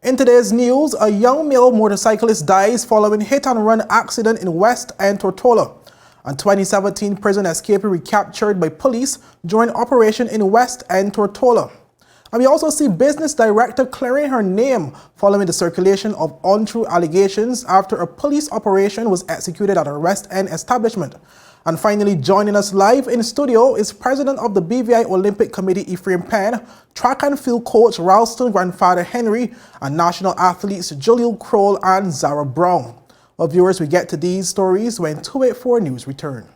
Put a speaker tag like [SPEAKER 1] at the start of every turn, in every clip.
[SPEAKER 1] In today's news, a young male motorcyclist dies following hit-and-run accident in West End Tortola. A 2017 prison escapee recaptured by police during operation in West End Tortola. And we also see business director clearing her name following the circulation of untrue allegations after a police operation was executed at a West End establishment. And finally, joining us live in studio is President of the BVI Olympic Committee, Ephraim Penn, track and field coach Ralston grandfather Henry, and national athletes Jaleel, Croal, and Zara Brown. Well, viewers, we get to these stories when 284 News return.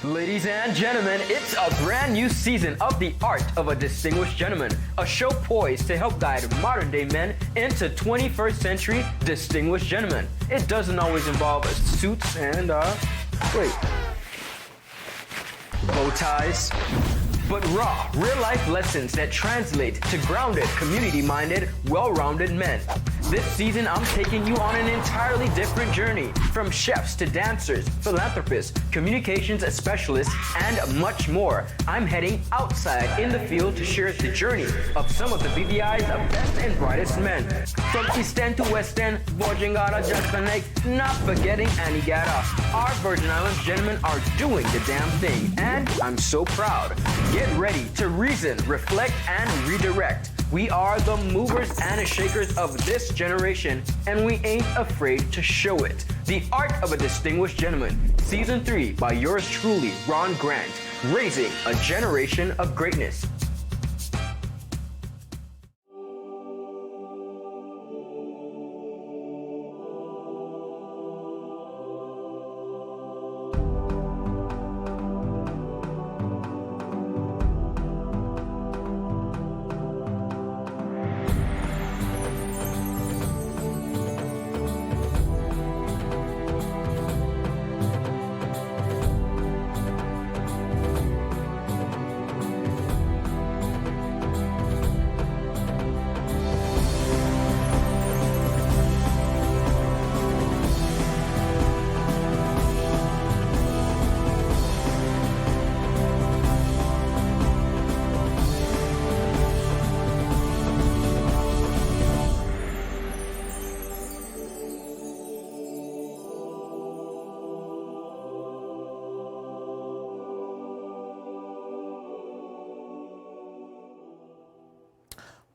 [SPEAKER 2] Ladies and gentlemen, it's a brand new season of The Art of a Distinguished Gentleman, a show poised to help guide modern-day men into 21st century distinguished gentlemen. It doesn't always involve suits and, bow ties, but raw, real-life lessons that translate to grounded, community-minded, well-rounded men. This season, I'm taking you on an entirely different journey, from chefs to dancers, philanthropists, communications specialists, and much more. I'm heading outside in the field to share the journey of some of the BVI's best and brightest men. From East End to West End, Borgingata, Justin Lake, not forgetting Anigata. Our Virgin Islands gentlemen are doing the damn thing, and I'm so proud. Get ready to reason, reflect, and redirect. We are the movers and shakers of this generation, and we ain't afraid to show it. The Art of a Distinguished Gentleman, Season 3 by yours truly, Ron Grant, raising a generation of greatness.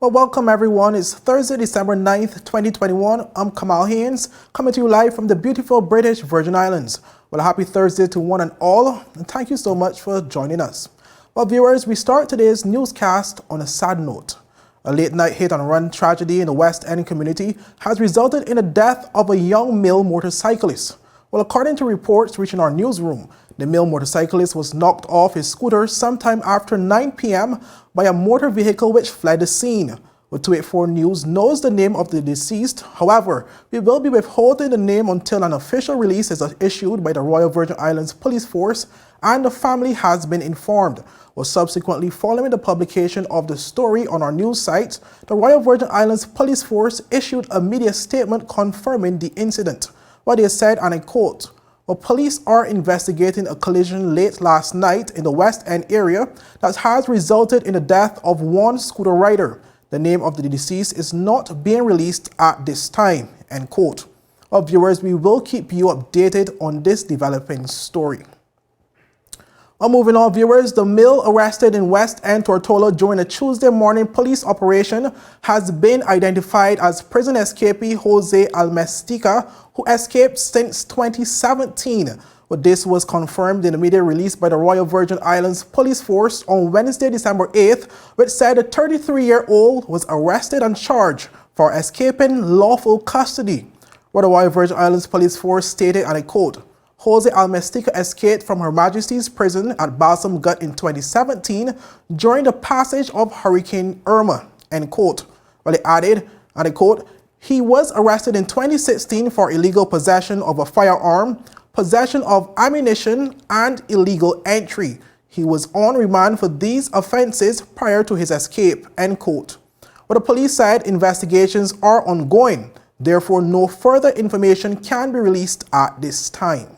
[SPEAKER 1] Well, welcome everyone. It's Thursday, December 9th, 2021. I'm Kamal Haynes, coming to you live from the beautiful British Virgin Islands. Well, happy Thursday to one and all, and thank you so much for joining us. Well, viewers, we start today's newscast on a sad note. A late-night hit-and-run tragedy in the West End community has resulted in the death of a young male motorcyclist. Well, according to reports reaching our newsroom, the male motorcyclist was knocked off his scooter sometime after 9 p.m. by a motor vehicle which fled the scene. Well, 284 News knows the name of the deceased. However, we will be withholding the name until an official release is issued by the Royal Virgin Islands Police Force, and the family has been informed. Well, subsequently, following the publication of the story on our news site, the Royal Virgin Islands Police Force issued a media statement confirming the incident. What they said, and I quote, "Well, police are investigating a collision late last night in the West End area that has resulted in the death of one scooter rider. The name of the deceased is not being released at this time," end quote. Well, viewers, we will keep you updated on this developing story. Well, moving on, viewers, the male arrested in West End Tortola during a Tuesday morning police operation has been identified as prison escapee Jose Almestica, who escaped since 2017. Well, this was confirmed in a media release by the Royal Virgin Islands Police Force on Wednesday, December 8th, which said the 33-year-old was arrested and charged for escaping lawful custody. What the Royal Virgin Islands Police Force stated, and I quote, "Jose Almestica escaped from Her Majesty's prison at Balsam Gut in 2017 during the passage of Hurricane Irma," end quote. Well, they added, and I quote, "He was arrested in 2016 for illegal possession of a firearm, possession of ammunition, and illegal entry. He was on remand for these offenses prior to his escape," end quote. Well, the police said investigations are ongoing, therefore no further information can be released at this time.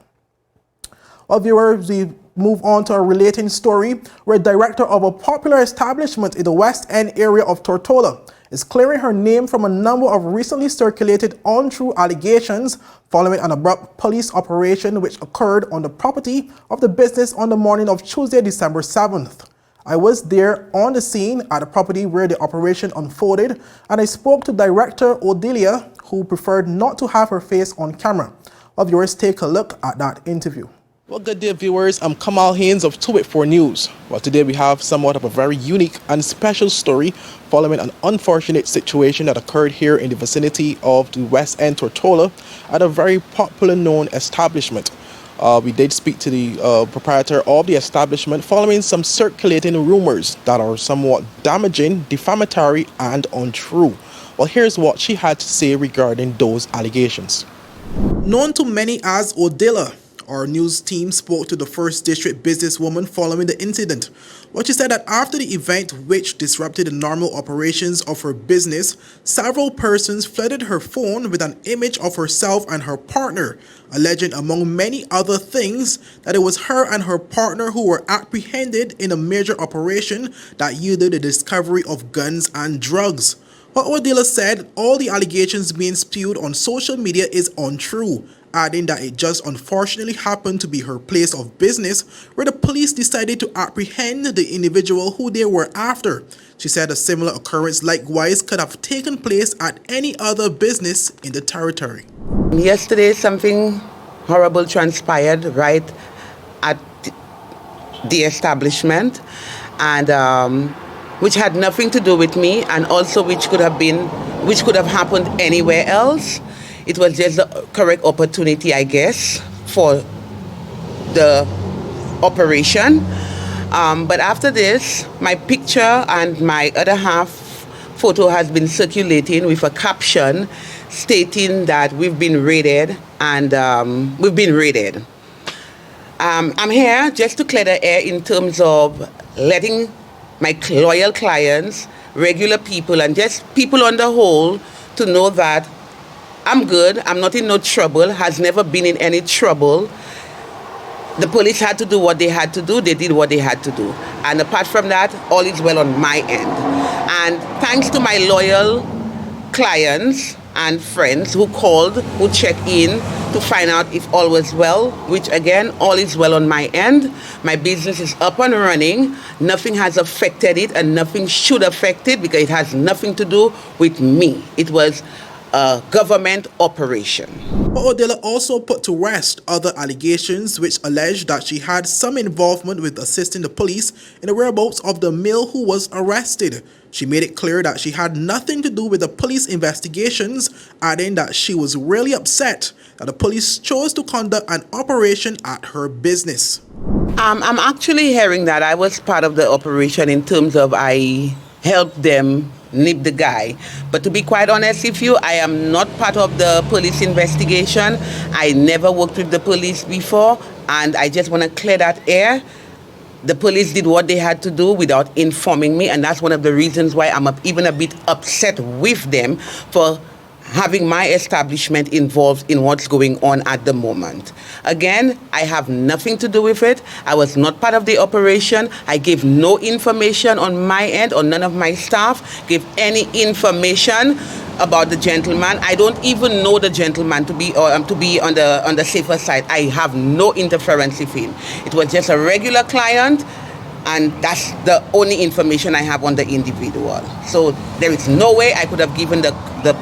[SPEAKER 1] Well, viewers, we move on to a relating story where director of a popular establishment in the West End area of Tortola is clearing her name from a number of recently circulated untrue allegations following an abrupt police operation which occurred on the property of the business on the morning of Tuesday, December 7th. I was there on the scene at the property where the operation unfolded, and I spoke to Director Odelia, who preferred not to have her face on camera. Well, viewers, take a look at that interview. Well, good day, viewers. I'm Kamal Haynes of 284 News. Well, today we have somewhat of a very unique and special story following an unfortunate situation that occurred here in the vicinity of the West End Tortola at a very popular known establishment. We did speak to the proprietor of the establishment following some circulating rumors that are somewhat damaging, defamatory, and untrue. Well, here's what she had to say regarding those allegations. Known to many as Odelia, our news team spoke to the First District businesswoman following the incident. Well, she said that after the event, which disrupted the normal operations of her business, several persons flooded her phone with an image of herself and her partner, alleging among many other things that it was her and her partner who were apprehended in a major operation that yielded the discovery of guns and drugs. But Odelia said all the allegations being spewed on social media is untrue, adding that it just unfortunately happened to be her place of business where the police decided to apprehend the individual who they were after. She said a similar occurrence likewise could have taken place at any other business in the territory.
[SPEAKER 3] Yesterday something horrible transpired right at the establishment, and which had nothing to do with me, and also which could have happened anywhere else. It was just the correct opportunity, I guess, for the operation. But after this, my picture and my other half photo has been circulating with a caption stating that we've been raided and we've been raided. I'm here just to clear the air in terms of letting my loyal clients, regular people, and just people on the whole to know that I'm good, I'm not in no trouble, has never been in any trouble. The police had to do what they had to do, they did what they had to do. And apart from that, all is well on my end. And thanks to my loyal clients and friends who called, who checked in to find out if all was well, which again, all is well on my end. My business is up and running. Nothing has affected it and nothing should affect it because it has nothing to do with me. It was a government operation.
[SPEAKER 1] Odelia also put to rest other allegations which alleged that she had some involvement with assisting the police in the whereabouts of the male who was arrested. She made it clear that she had nothing to do with the police investigations, adding that she was really upset that the police chose to conduct an operation at her business.
[SPEAKER 3] I'm actually hearing that I was part of the operation in terms of I helped them nip the guy. But to be quite honest with you, I am not part of the police investigation. I never worked with the police before, and I just want to clear that air. The police did what they had to do without informing me, and that's one of the reasons why I'm even a bit upset with them for having my establishment involved in what's going on at the moment. Again, I have nothing to do with it. I was not part of the operation. I gave no information on my end, or none of my staff gave any information about the gentleman. I don't even know the gentleman to be on the safer side. I have no interference with him. It was just a regular client, and that's the only information I have on the individual. So there is no way I could have given the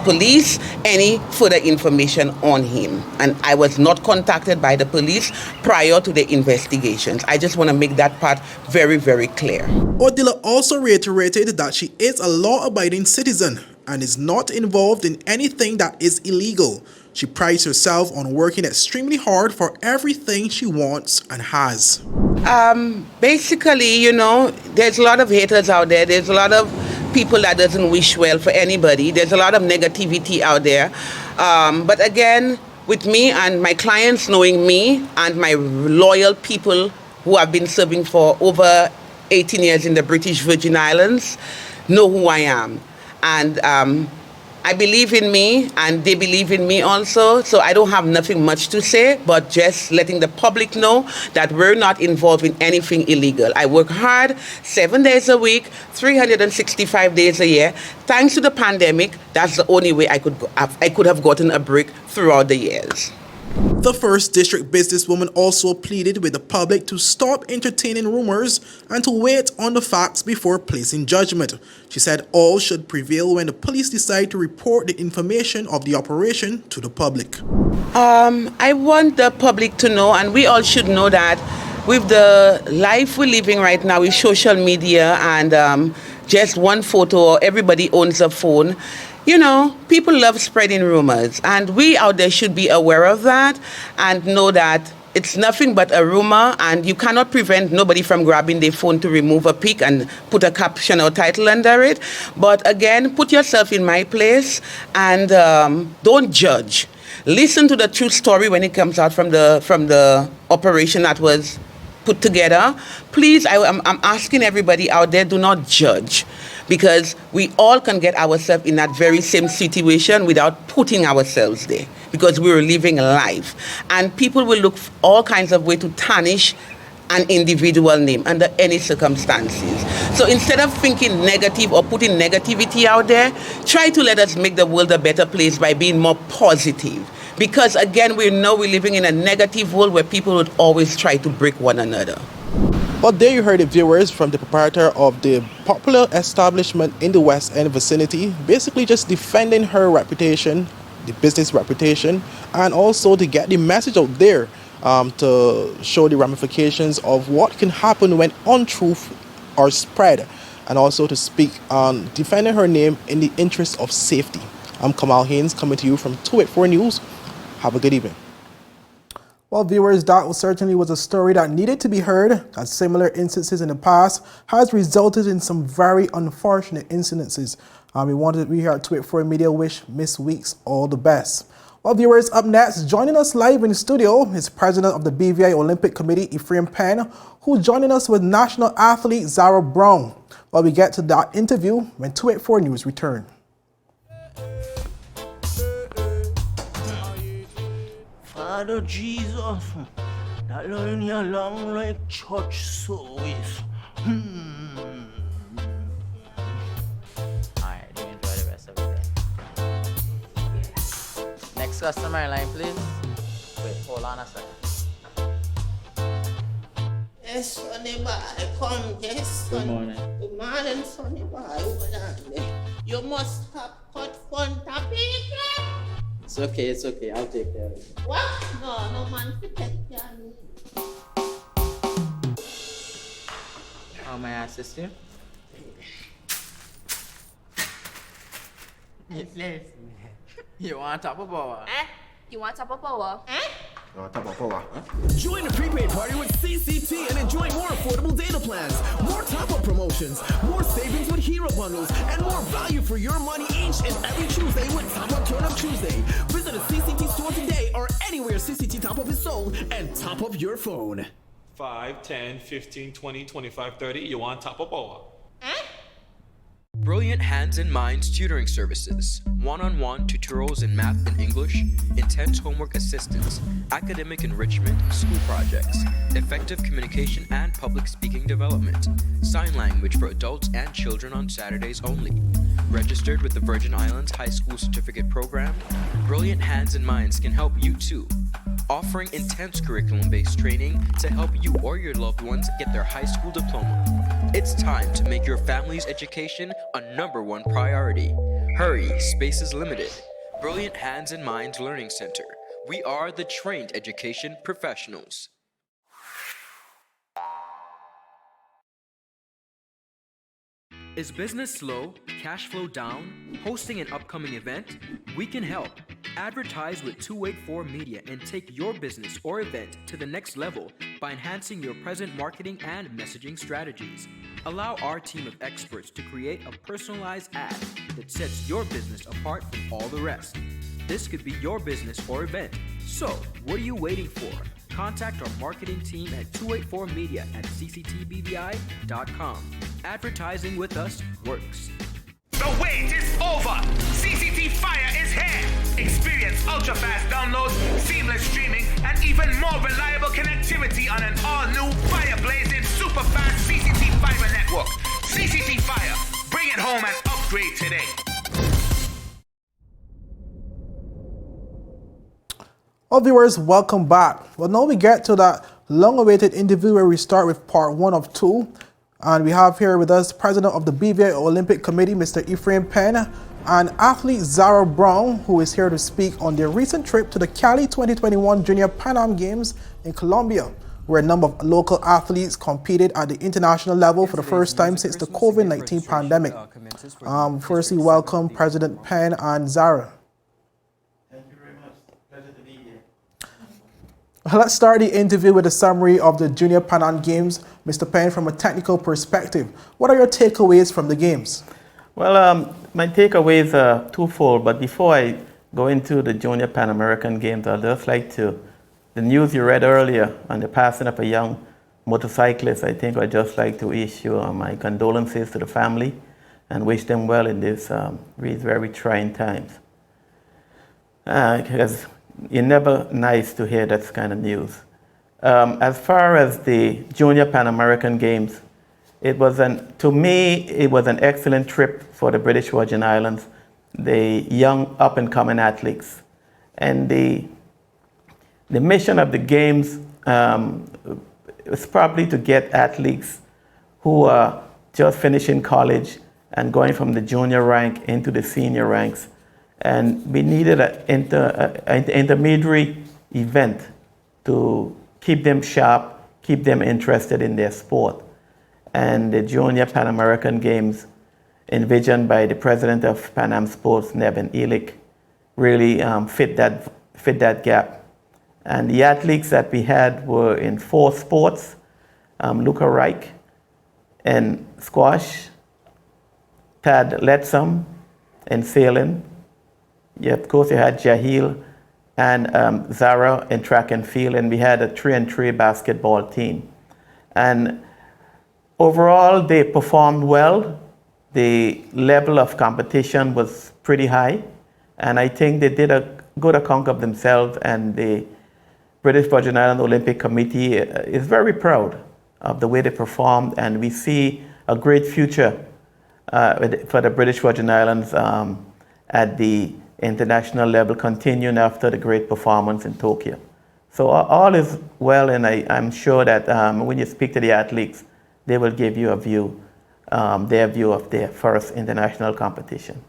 [SPEAKER 3] police any further information on him. And I was not contacted by the police prior to the investigations. I just want to make that part very, very clear.
[SPEAKER 1] Odelia also reiterated that she is a law-abiding citizen and is not involved in anything that is illegal. She prides herself on working extremely hard for everything she wants and has.
[SPEAKER 3] Basically, you know, there's a lot of haters out there. There's a lot of people that doesn't wish well for anybody. There's a lot of negativity out there. But again, with me and my clients knowing me and my loyal people who have been serving for over 18 years in the British Virgin Islands know who I am. And I believe in me, and they believe in me also, so I don't have nothing much to say, but just letting the public know that we're not involved in anything illegal. I work hard, 7 days a week, 365 days a year. Thanks to the pandemic, that's the only way I could have gotten a break throughout the years.
[SPEAKER 1] The first district businesswoman also pleaded with the public to stop entertaining rumors and to wait on the facts before placing judgment. She said all should prevail when the police decide to report the information of the operation to the public.
[SPEAKER 3] I want the public to know, and we all should know, that with the life we're living right now with social media and just one photo, or everybody owns a phone, you know, people love spreading rumors, and we out there should be aware of that and know that it's nothing but a rumor, and you cannot prevent nobody from grabbing their phone to remove a pic and put a caption or title under it. But again, put yourself in my place and don't judge. Listen to the true story when it comes out from the operation that was put together. Please, I'm asking everybody out there, do not judge, because we all can get ourselves in that very same situation without putting ourselves there, because we're living life. And people will look for all kinds of ways to tarnish an individual name under any circumstances. So instead of thinking negative or putting negativity out there, try to let us make the world a better place by being more positive. Because again, we know we're living in a negative world where people would always try to break one another.
[SPEAKER 1] Well, there you heard the viewers from the proprietor of the popular establishment in the West End vicinity, basically just defending her reputation, the business reputation, and also to get the message out there to show the ramifications of what can happen when untruth are spread, and also to speak on defending her name in the interest of safety. I'm Kamal Haynes, coming to you from 284 News. Have a good evening. Well, viewers, that certainly was a story that needed to be heard, as similar instances in the past has resulted in some very unfortunate incidences. We here at 284 Media wish Miss Weeks all the best. Well, viewers, up next, joining us live in the studio is President of the BVI Olympic Committee, Ephraim Penn, who's joining us with national athlete Zara Brown. Well, we get to that interview when 284 News return.
[SPEAKER 4] Father Jesus, that line here long like church service.
[SPEAKER 5] Alright, do enjoy the rest of the day. Next customer in line, please. Wait, hold on a second.
[SPEAKER 4] Yes, Sonny boy, come, yes, Sonny.
[SPEAKER 5] Good morning.
[SPEAKER 4] Good morning, Sonny boy. Hold on there. You must have cut front of people.
[SPEAKER 5] It's okay, I'll take care of it.
[SPEAKER 4] What? No man to take care of me.
[SPEAKER 5] How may I assist you?
[SPEAKER 4] Yes.
[SPEAKER 5] You want top of power?
[SPEAKER 6] You want top of power?
[SPEAKER 7] Join the prepaid party with CCT and enjoy more affordable data plans, more top-up promotions, more savings with hero bundles, and more value for your money each and every Tuesday with Top Up Turn Up Tuesday. Visit a CCT store today or anywhere CCT Top Up is sold and top up your phone.
[SPEAKER 8] 5, 10, 15, 20, 25, 30. You want top up or?
[SPEAKER 2] Brilliant Hands and Minds tutoring services, one-on-one tutorials in math and English, intense homework assistance, academic enrichment, school projects, effective communication and public speaking development, sign language for adults and children on Saturdays only. Registered with the Virgin Islands High School Certificate Program, Brilliant Hands and Minds can help you too. Offering intense curriculum-based training to help you or your loved ones get their high school diploma. It's time to make your family's education a #1 priority. Hurry, space is limited. Brilliant Hands and Minds Learning Center. We are the trained education professionals. Is business slow? Cash flow down? Hosting an upcoming event? We can help. Advertise with 284 Media and take your business or event to the next level by enhancing your present marketing and messaging strategies. Allow our team of experts to create a personalized ad that sets your business apart from all the rest. This could be your business or event. So, what are you waiting for? Contact our marketing team at 284media@cctbvi.com. Advertising with us works.
[SPEAKER 9] The wait is over! CCT is here. Experience ultra-fast downloads, seamless streaming, and even more reliable connectivity on an all-new fire-blazing super-fast CCT fiber network. CCT Fire. Bring it home and upgrade today.
[SPEAKER 1] Well, viewers, welcome back. Well, now we get to that long-awaited interview where we start with part 1 of 2. And we have here with us President of the BVI Olympic Committee, Mr. Ephraim Penn, and athlete Zara Brown, who is here to speak on their recent trip to the Cali 2021 Junior Pan Am Games in Colombia, where a number of local athletes competed at the international level for the first time since the COVID-19 pandemic. Firstly, welcome President Penn and Zara. Let's start the interview with a summary of the Junior Pan Am Games. Mr. Penn, from a technical perspective, what are your takeaways from the Games?
[SPEAKER 10] Well, my takeaways are twofold, but before I go into the Junior Pan American Games, I'd just like to, the news you read earlier on the passing of a young motorcyclist, I think I'd just like to issue my condolences to the family and wish them well in these very trying times. Because it's never nice to hear that kind of news. As far as the Junior Pan American Games, to me, it was an excellent trip for the British Virgin Islands, the young up-and-coming athletes. And the mission of the Games was probably to get athletes who are just finishing college and going from the junior rank into the senior ranks. And we needed an intermediary event to keep them sharp, keep them interested in their sport. And the Junior Pan American Games, envisioned by the president of Pan Am Sports, Nevin Elick, really fit that gap. And the athletes that we had were in 4 sports, Luca Reich in squash, Tad Letzam in sailing. Of course, you had Jaleel and Zara in track and field, and we had a 3-on-3 basketball team. And overall, they performed well. The level of competition was pretty high, and I think they did a good account of themselves, and the British Virgin Islands Olympic Committee is very proud of the way they performed, and we see a great future for the British Virgin Islands at the international level, continuing after the great performance in Tokyo. So all is well, and I'm sure that when you speak to the athletes, they will give you their view of their first international competition.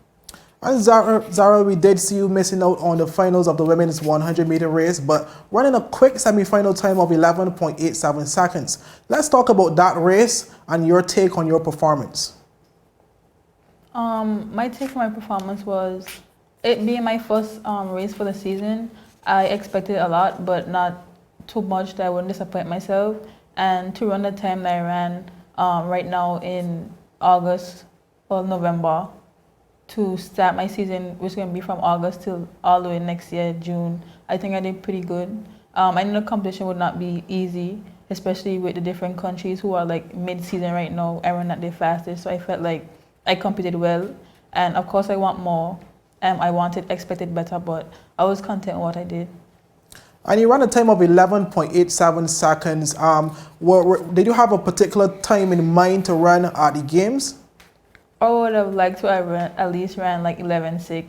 [SPEAKER 1] And Zara, we did see you missing out on the finals of the women's 100-meter race, but running a quick semi-final time of 11.87 seconds. Let's talk about that race and your take on your performance.
[SPEAKER 11] My take on my performance was, it being my first race for the season, I expected a lot, but not too much that I wouldn't disappoint myself. And to run the time that I ran right now in August or November, to start my season, which is going to be from August till all the way next year, June, I think I did pretty good. I know the competition would not be easy, especially with the different countries who are like mid-season right now. I ran at their fastest, so I felt like I competed well. And of course I want more. I expected better, but I was content with what I did.
[SPEAKER 1] And you ran a time of 11.87 seconds. Did you have a particular time in mind to run at the Games?
[SPEAKER 11] I would have liked to have at least ran like 11.6.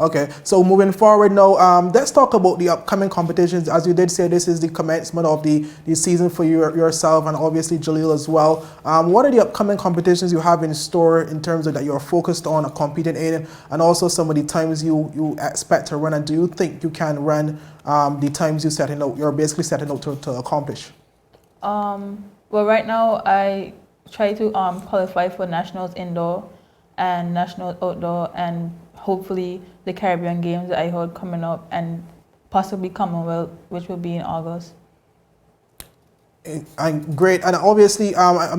[SPEAKER 1] Okay, so moving forward now, let's talk about the upcoming competitions. As you did say, this is the commencement of the season for yourself and obviously Jaleel as well. What are the upcoming competitions you have in store in terms of that you're focused on competing in, and also some of the times you expect to run, and do you think you can run the times you're basically setting out to accomplish?
[SPEAKER 11] Well, right now I try to qualify for nationals indoor and nationals outdoor, and hopefully the Caribbean Games that I heard coming up, and possibly Commonwealth, which will be in August.
[SPEAKER 1] And great. And obviously, I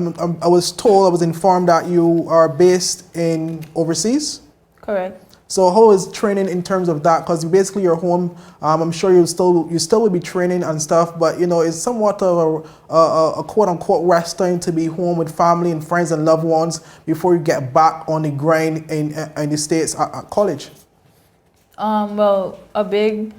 [SPEAKER 1] was informed that you are based in overseas.
[SPEAKER 11] Correct.
[SPEAKER 1] So how is training in terms of that? Because basically you're home. I'm sure you still will be training and stuff, but you know, it's somewhat of a quote unquote rest time to be home with family and friends and loved ones before you get back on the grind in the States at college.
[SPEAKER 11] Well, a big,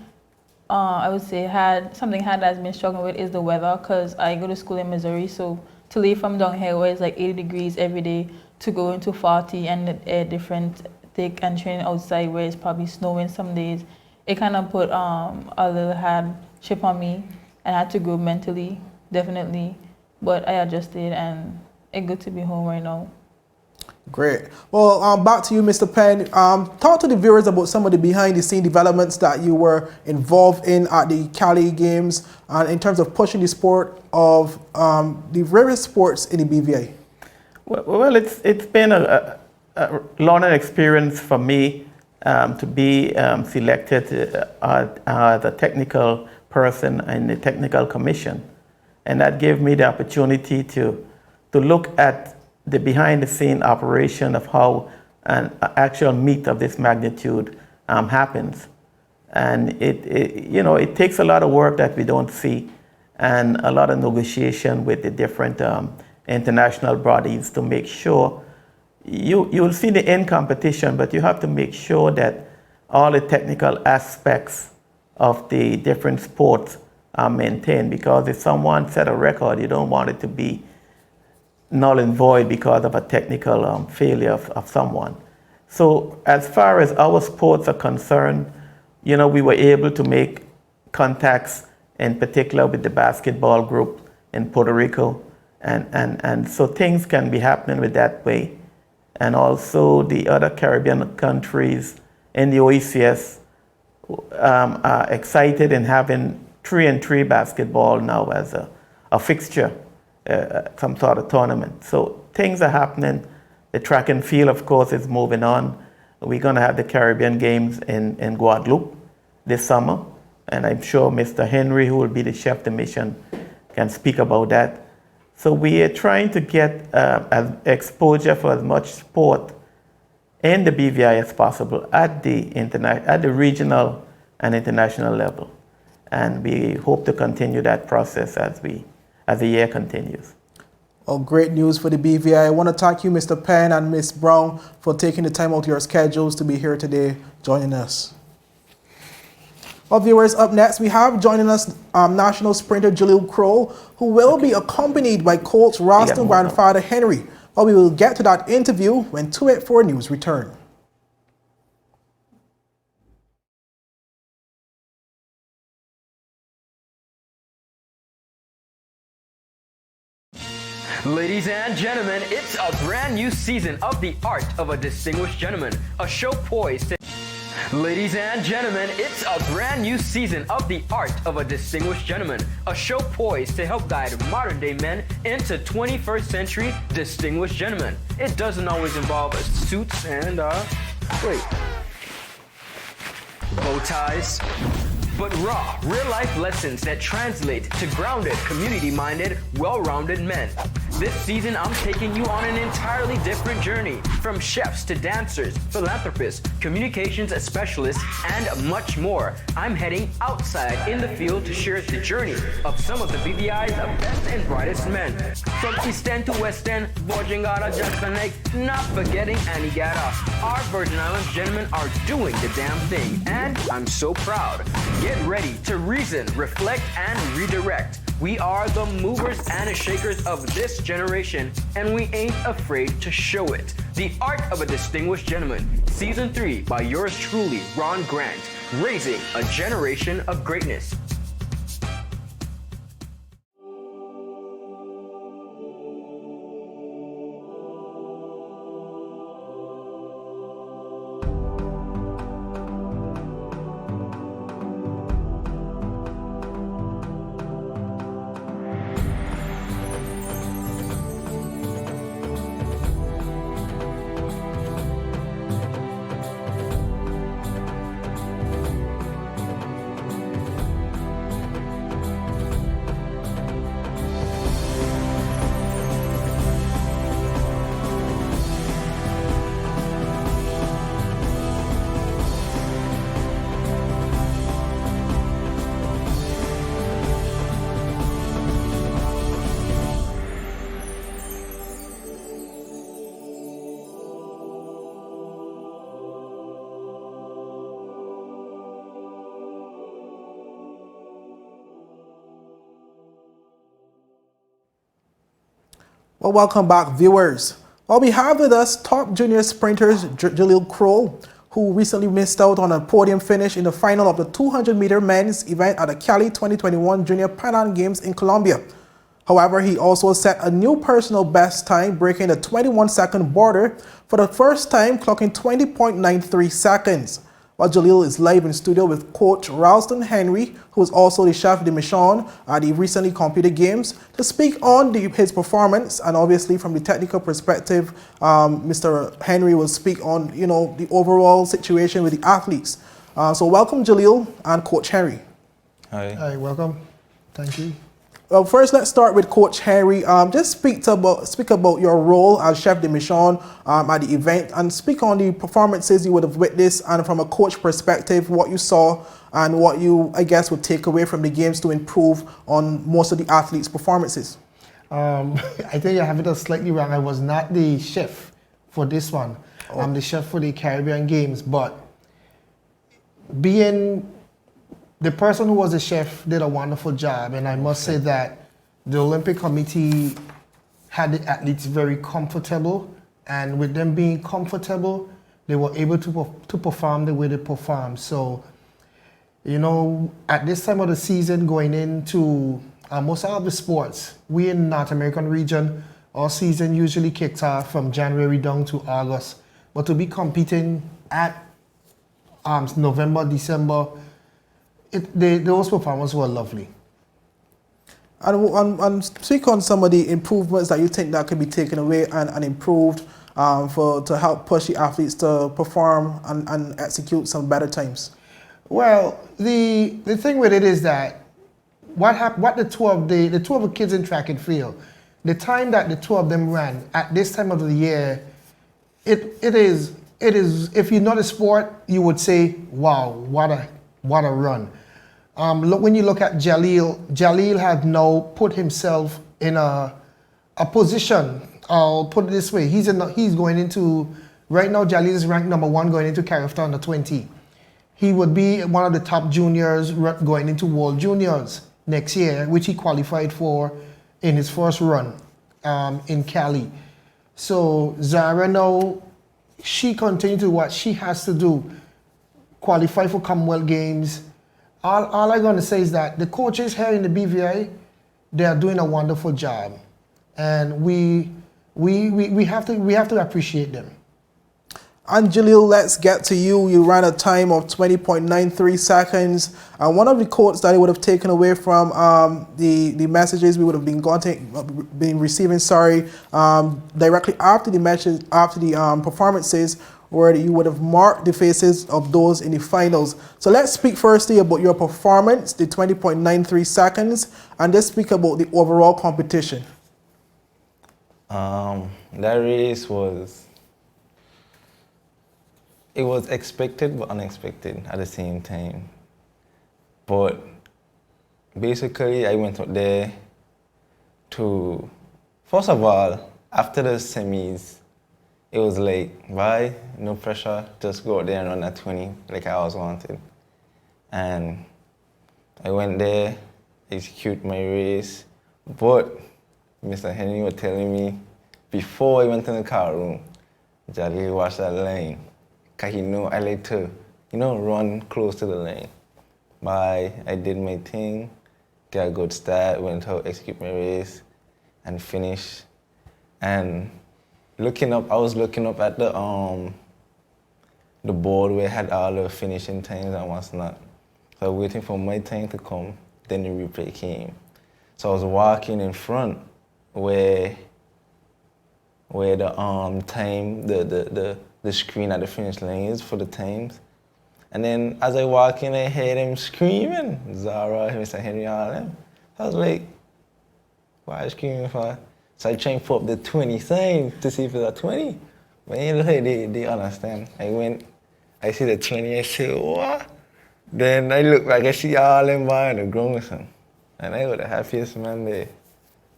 [SPEAKER 11] I would say, something has been struggling with is the weather, because I go to school in Missouri, so to leave from down here where it's like 80 degrees every day to go into 40 and the air different thick and training outside where it's probably snowing some days, it kind of put a little hardship on me, and I had to grow mentally, definitely, but I adjusted and it's good to be home right now.
[SPEAKER 1] Great. Well, back to you, Mr. Penn. Talk to the viewers about some of the behind-the-scene developments that you were involved in at the Cali Games, and in terms of pushing the sport of the various sports in the BVI.
[SPEAKER 10] Well, it's been a learning experience for me to be selected as a technical person in the technical commission, and that gave me the opportunity to look at the behind-the-scene operation of how an actual meet of this magnitude happens. And it takes a lot of work that we don't see, and a lot of negotiation with the different international bodies to make sure you'll see the end competition, but you have to make sure that all the technical aspects of the different sports are maintained, because if someone set a record, you don't want it to be null and void because of a technical failure of someone. So as far as our sports are concerned, we were able to make contacts, in particular with the basketball group in Puerto Rico, and so things can be happening with that way. And also the other Caribbean countries in the OECS are excited in having 3-on-3 basketball now as a fixture, some sort of tournament. So things are happening. The track and field, of course, is moving on. We're going to have the Caribbean Games in Guadeloupe this summer, and I'm sure Mr. Henry, who will be the chef de mission, can speak about that. So we are trying to get exposure for as much sport in the BVI as possible at the regional and international level, and we hope to continue that process as the year continues.
[SPEAKER 1] Well, great news for the BVI. I want to thank you, Mr. Penn and Ms. Brown, for taking the time out of your schedules to be here today joining us. Well, viewers, up next we have joining us national sprinter Jaleel Croal, who will be accompanied by coach Ralston grandfather Henry. Well, we will get to that interview when 284 News return.
[SPEAKER 2] Ladies and gentlemen, it's a brand new season of The Art of a Distinguished Gentleman, a show poised to... Ladies and gentlemen, it's a brand new season of The Art of a Distinguished Gentleman, a show poised to help guide modern-day men into 21st century distinguished gentlemen. It doesn't always involve suits and, bow ties, but raw, real-life lessons that translate to grounded, community-minded, well-rounded men. This season, I'm taking you on an entirely different journey, from chefs to dancers, philanthropists, communications specialists, and much more. I'm heading outside in the field to share the journey of some of the BVI's best and brightest men. From East End to West End, Bojangada, Jackson Lake, not forgetting Antigata. Our Virgin Islands gentlemen are doing the damn thing, and I'm so proud. Get ready to reason, reflect, and redirect. We are the movers and shakers of this generation, and we ain't afraid to show it. The Art of a Distinguished Gentleman, Season 3 by yours truly, Ron Grant, raising a generation of greatness.
[SPEAKER 1] Well, welcome back, viewers. Well, we have with us top junior sprinters Jaleel Croal, who recently missed out on a podium finish in the final of the 200-meter men's event at the Cali 2021 Junior Pan Am Games in Colombia. However, he also set a new personal best time, breaking the 21-second border for the first time, clocking 20.93 seconds. While Jaleel is live in studio with coach Ralston Henry, who is also the chef de mission at the recently completed games, to speak on his performance, and obviously from the technical perspective, Mr. Henry will speak on the overall situation with the athletes. So welcome Jaleel and Coach Henry.
[SPEAKER 12] Hi.
[SPEAKER 13] Hi, welcome. Thank you.
[SPEAKER 1] Well, first let's start with Coach Henry. Just speak about your role as chef de mission at the event, and speak on the performances you would have witnessed, and from a coach perspective, what you saw and what you, I guess, would take away from the games to improve on most of the athletes' performances.
[SPEAKER 13] I think I have it slightly wrong. I was not the chef for this one.
[SPEAKER 1] Oh.
[SPEAKER 13] I'm the chef for the Caribbean Games, but being the person who was the chef did a wonderful job, and I must say that the Olympic Committee had the athletes very comfortable, and with them being comfortable, they were able to perform the way they performed. So, at this time of the season, going into most of the sports, we in North American region, our season usually kicks off from January down to August. But to be competing at November, December, those performances were lovely.
[SPEAKER 1] And speak on some of the improvements that you think that could be taken away and improved to help push the athletes to perform and execute some better times.
[SPEAKER 13] Well, the thing with it is that what the two of the kids in track and field, the time that the two of them ran at this time of the year, it is if you know the sport, you would say, wow, what a run. When you look at Jaleel had now put himself in a position. I'll put it this way: he's going into right now. Jaleel is ranked #1 going into Carifta under 20. He would be one of the top juniors going into World Juniors next year, which he qualified for in his first run in Cali. So Zara now, she continues to do what she has to do, qualify for Commonwealth Games. All I'm going to say is that the coaches here in the BVI, they are doing a wonderful job, and we have to appreciate them.
[SPEAKER 1] And Jaleel, let's get to you. You ran a time of 20.93 seconds. And one of the quotes that I would have taken away from the messages we would have been receiving, directly after the matches, after the performances, where you would have marked the faces of those in the finals. So let's speak firstly about your performance, the 20.93 seconds, and let's speak about the overall competition.
[SPEAKER 12] That race was expected but unexpected at the same time. But basically I went out there to, first of all, after the semis, it was like, bye, no pressure, just go out there and run at 20 like I always wanted. And I went there, execute my race, but Mr. Henry was telling me, before I went in the car room, Jaleel, watch that lane. Because he know I like to, run close to the lane. Bye, I did my thing, got a good start, went out, execute my race, and finish. And I was looking up at the board where I had all the finishing times and what's not. So I was waiting for my time to come, then the replay came. So I was walking in front where the time, the screen at the finish line is for the times. And then as I walk in, I hear them screaming, Zara, Mr. Henry, all them. I was like, why are you screaming for? So I try and put up the 20 sign to see if it's a 20. But they understand. I see the 20, I say, what? Then I look back, I see all them behind the ground, and I was the happiest man there.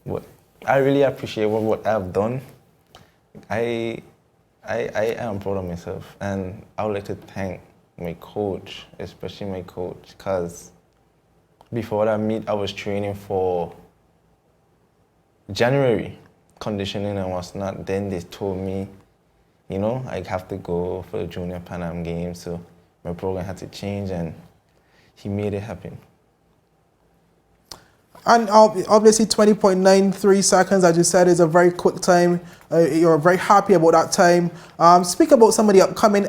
[SPEAKER 12] But I really appreciate what I've done. I am proud of myself, and I would like to thank my coach, especially my coach, because before that meet, I was training for January. conditioning and what's not. Then they told me, you know, I have to go for the Junior Pan Am Games, so my program had to change, and he made it happen.
[SPEAKER 1] And obviously 20.93 seconds, as you said, is a very quick time. You're very happy about that time. Speak about some of the upcoming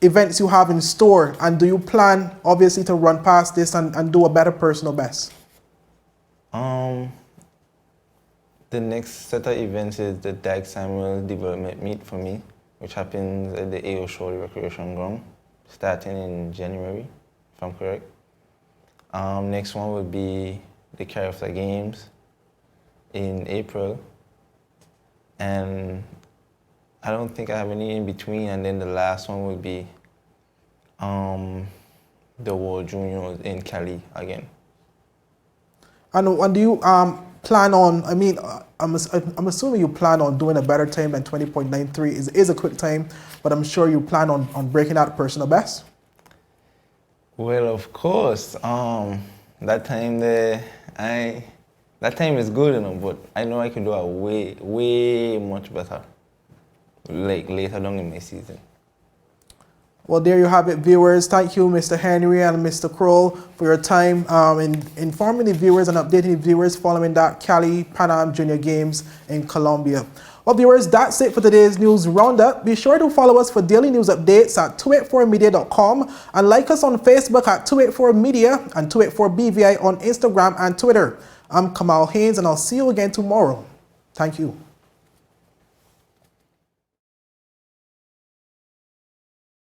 [SPEAKER 1] events you have in store, and do you plan, obviously, to run past this and do a better personal best?
[SPEAKER 12] The next set of events is the Dag Samuel Development Meet for me, which happens at the A.O. Shorley Recreation Ground, starting in January, if I'm correct. Next one would be the Carifla Games in April. And I don't think I have any in between. And then the last one would be the World Juniors in Cali again.
[SPEAKER 1] And do you plan on, I mean, I'm assuming you plan on doing a better time than 20.93 is a quick time, but I'm sure you plan on breaking out personal best?
[SPEAKER 12] Well, of course. That time there, that time is good enough, but I know I can do it way much better, like later on in my season.
[SPEAKER 1] Well, there you have it, viewers. Thank you, Mr. Henry and Mr. Croal, for your time in informing the viewers and updating the viewers following that Cali Pan Am Junior Games in Colombia. Well, viewers, that's it for today's news roundup. Be sure to follow us for daily news updates at 284media.com and like us on Facebook at 284media and 284BVI on Instagram and Twitter. I'm Kamal Haynes, and I'll see you again tomorrow. Thank you.